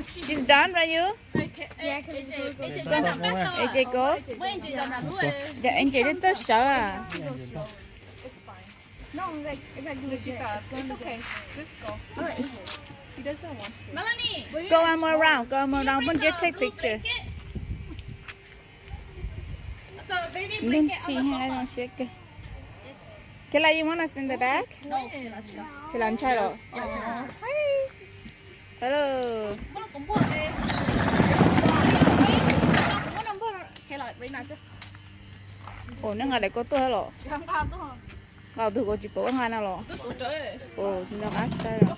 She's done, right you? AJ go. Dạ anh chị đến tới sợ à. No, like if I do it, it's okay. Just go. All right. He doesn't want to. Melanie, Go one more round. Go one more round. But just take picture. Then see I don't shake it. Kela, you want us in the back? no. Kela, I'm child. Hi. Hello. Ồ, nó ngài lại có tôi hả lọ? Vào từ có chỉ có hai nào lọ? Ồ, nó ác sai rồi.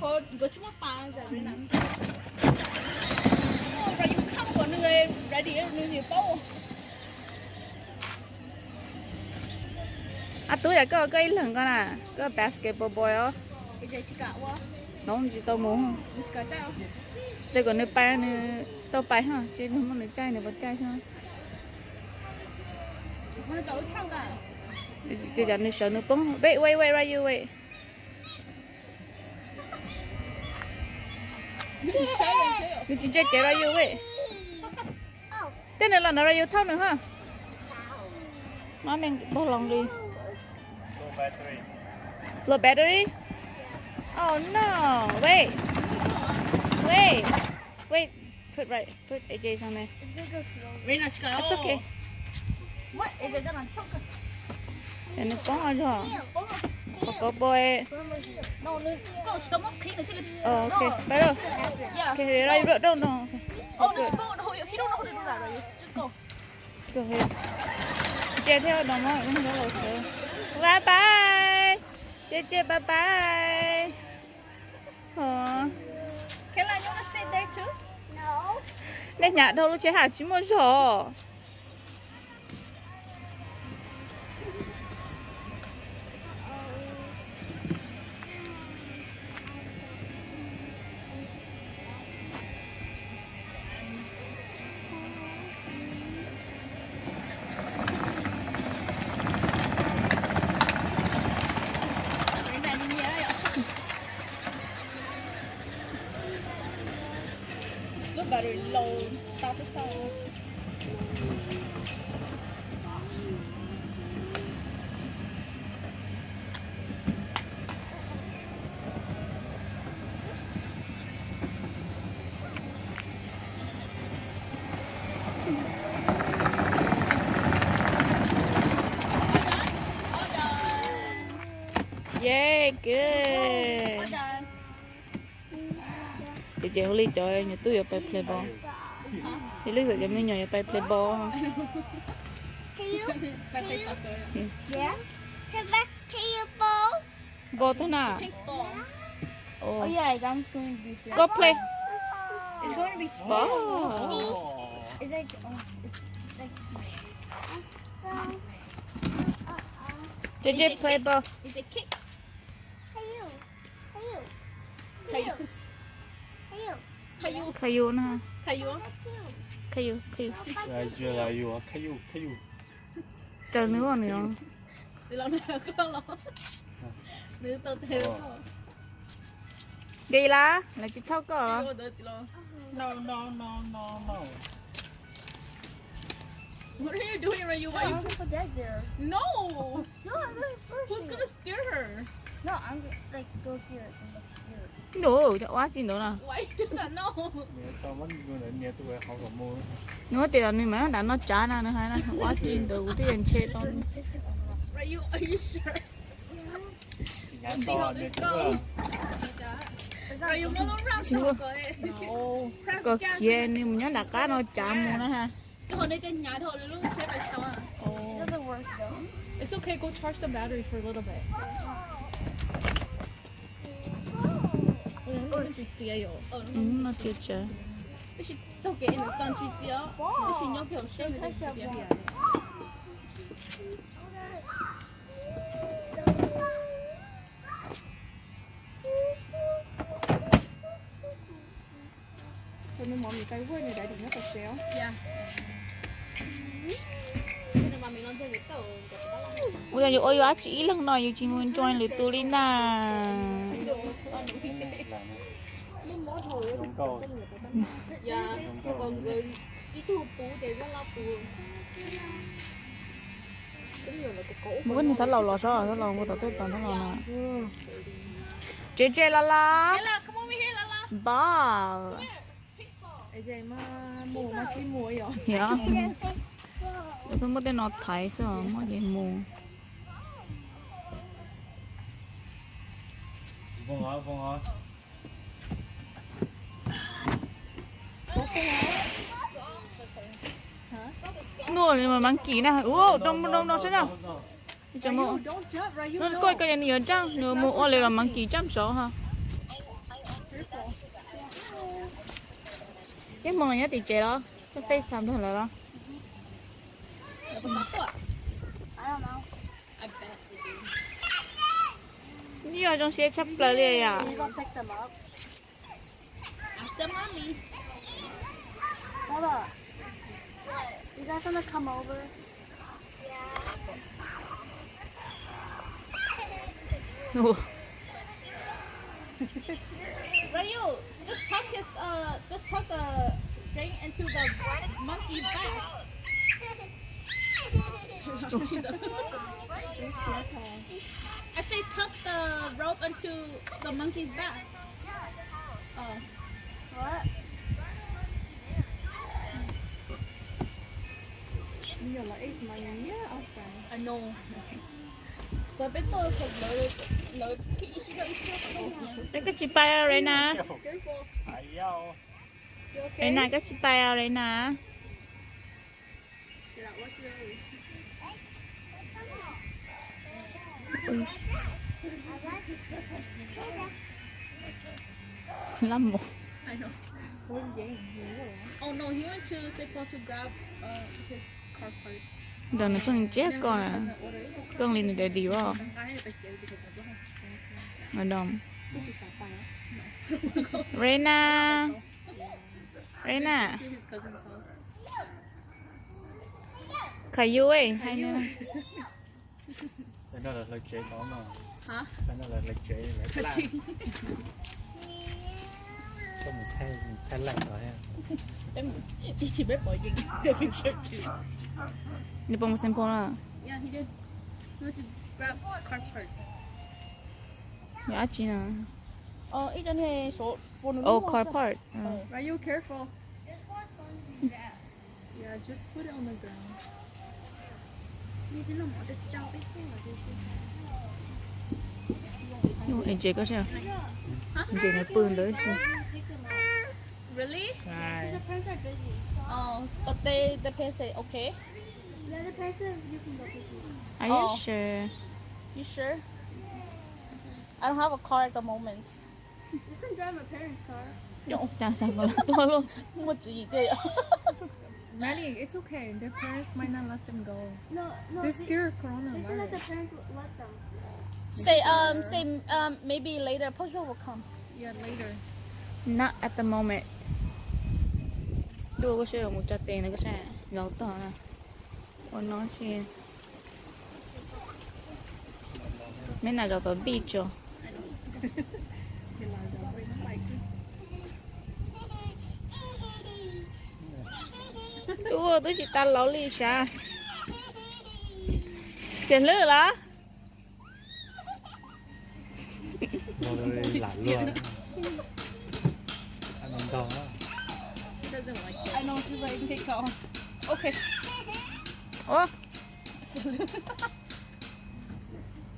À, tôi đã có cái lần con à, có basketball boy á. Nó không chỉ tao muốn. Đây còn nơi bay nữa, tao bay ha, chỉ không có nơi trai nữa, bắt trai thôi. Bây giờ nơi sợ nơi bóng. Wait, right you wait. Mình chỉ chơi cái right you wait. Thế này là nó right you thao nữa ha. Má mình bao lòng đi. Low battery. Oh no! Wait. Put AJ on there. It's okay. What? Is it gonna choke us? Then it's gone, huh? Go boy. No, go stomach clean until it. Oh, okay. Better. Yeah. Okay, right. Don't know. Oh, this phone. He don't know how to do that, right? Just go. Go ahead. Chơi theo đồng hồ không có lỗi sự. Bye bye. Chơi bye bye. Kayla, you wanna sit there too? No. Nè nhà đâu lúc chơi hạt chỉ một chỗ. Look battery low. Stop the song. Yeah, good. Chị chị không đi chơi, nhà tôi ở play ball. Thì lúc rồi mình nhỏ ở play ball. Can you? Yeah. Can back to your ball? Ball thế nào? Pink ball. Oh yeah, that one's going to be flat. Go play. It's going to be small. Oh. It's like, it's like. Did you play ball? Is it kick? Hey you. Hey you. Hey you. Hey you. Hey you. Kayu nè. Hey you. Hey you. Kayu. Là chưa là you kayu. Chờ nữa còn nữa. Chị lâu nào có lo. Nữ tao theo. Đi là chị thâu có. No. What are you doing, Rayu? Why you Put that there. No. No, I'm really first. Who's gonna steer her? No, I'm like go here and look here. Đủ, cho quá chín đủ nè. Why you do that? No. Nè tao vẫn người này nè tôi không có mua. Nó tiền này mà đã nó trả nè hay là quá chín đủ thì anh chơi con. Rayu, are you sure? Nhà to nè tôi. Rayu, mau lo rang Chưa. rồi. Có kia nhưng mà nhớ là cá nó trả mua nữa ha. Cái hồi này trên nhà thôi luôn sẽ phải sao à? It doesn't work though. It's okay, go charge the battery for a little bit. Nó kia chờ. 这是都给你上去教，这是鸟表示的这些。Cho nên món mì cay quên này đã định nó tập xéo. Yeah. Nhưng mà mình làm cho cái tàu Ôi giờ ôi quá chỉ lần nào chỉ muốn join lượt tôi đi nè. Giống câu. Dạ, còn người đi thu bù để nó lau bù. Mỗi người thắt lầu lò sao thắt lầu mua tao tết toàn thắt lầu nè. Chị la. Ella, come over here, Lala. Ball. 이제 막 뭐만 지 뭐요. Dạ. Sao mất tên nó thấy sao mất gì mù. Vâng hả? Nô nhưng mà mang kỹ nè. Ủa, đông sao nào? Chấm mộ. Don't jump, right? Nó coi cái này nhiều trang, nếu mộ ở đây là mang kỹ trăm số ha. Cái mong là nhớ tỷ chế đó. Cái FaceTime thôi là đó. I don't know. Nhiều trong xe chấp lại liền à. Can you go pick them up? Ask them mommy. Bella, you guys wanna come over? Ủa. Rayu, just tuck the string into the monkey's back. I say tuck the rope into the monkey's back. Oh. What? Bây giờ là Ace mà nhớ outside. I know. Tôi biết tôi phải lỡ cái issue đó Cái chị bay rồi nè. Ai dao. Đây nè, cái chị bay rồi nè. Lắm một. I know. Oh no, he went to supposed to grab his car part. Giờ nó phân chết con à. Con liền để điều à. Ở đồng. Rena. To his cousin's house. Khải du ấy, hay nữa. Cái đó là lịch chế có mà. Hả? Cái đó là lịch chế lại làm. Có một thay lạnh rồi ha. Em chỉ biết bỏ dính để mình chơi chứ. Đi bông xem phone à. Yeah, he did. He went to grab car part. Dạ chị nè. Ý trên hè số phone nó Oh, car part. Are you careful? Yeah, just put it on the ground. Anh chị có sao? Chị nó bươn đấy chứ. Really? Ai. The parents are busy. Oh, but the parents say okay. Yeah, the parents are, you can go pick them up. Are you Oh. sure? You sure? I don't have a car at the moment. You can drive my parents' car. Chả sao còn là tôi luôn. Không có chuyện gì thế ạ. Maddie, it's okay. Their parents might not let them go. No, They're they scared of said that the coronavirus. parents would let them. Say maybe later Pojo will come. Yeah, later. Not at the moment. Đua có xe một trà tiền này có xe gấu tờ nè. Còn nói xe. Mấy nào gấu tờ bị cho. Đua tôi chỉ ta lẩu lì xa. Tiền lư đó. Rồi lạnh luôn. Ăn ăn to đó. She doesn't like it. I know, she's like, take off. Okay. Ủa?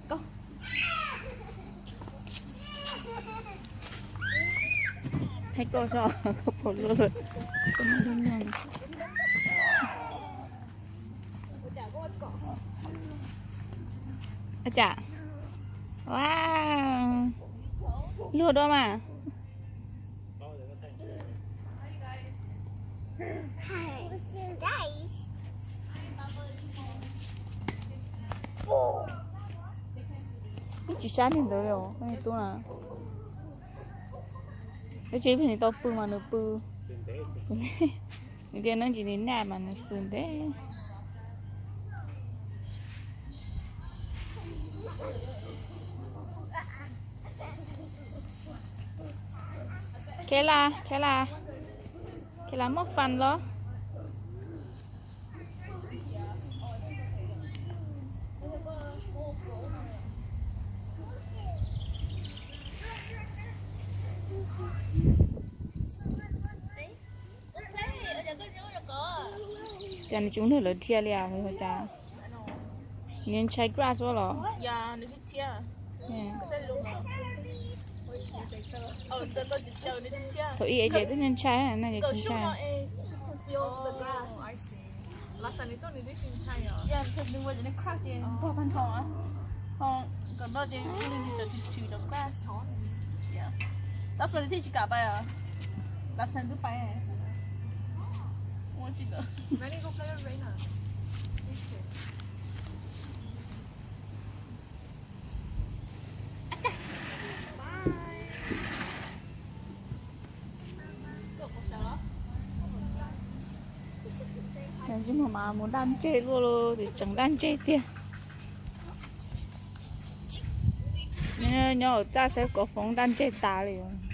Go. Thấy cô sao? Cô phụ luôn. Cô nói đúng nhanh. À chà. Wow. Lừa đâu mà. Hi. Guys. Chỉ sáng thì tới rồi. Cái này tôi là. Cái chế phải to bự mà nó bự. Người nó chỉ đến nhà mà nó sườn thế. Kayla mất phần đó. Cho nên chúng nó lớn thiệt liền rồi cha. Nên trái grass quá rồi. Yeah, nó chia. Thôi ý ấy chứ nên trái này Go chính shoot trái. on a feel the grass. Oh, I see. Last time itu ni dia cincai ya. Yeah, because the wood in a crack in Papan Hong. Hong got not in to chew the grass. Yeah. That's what the teacher got by last time to buy it. What you go? Ready go play with Reina. Nên chứ mà muốn đan chơi luôn thì chẳng đan chơi tiền. Nên nhỏ cha sẽ có phóng đan chơi tá liền.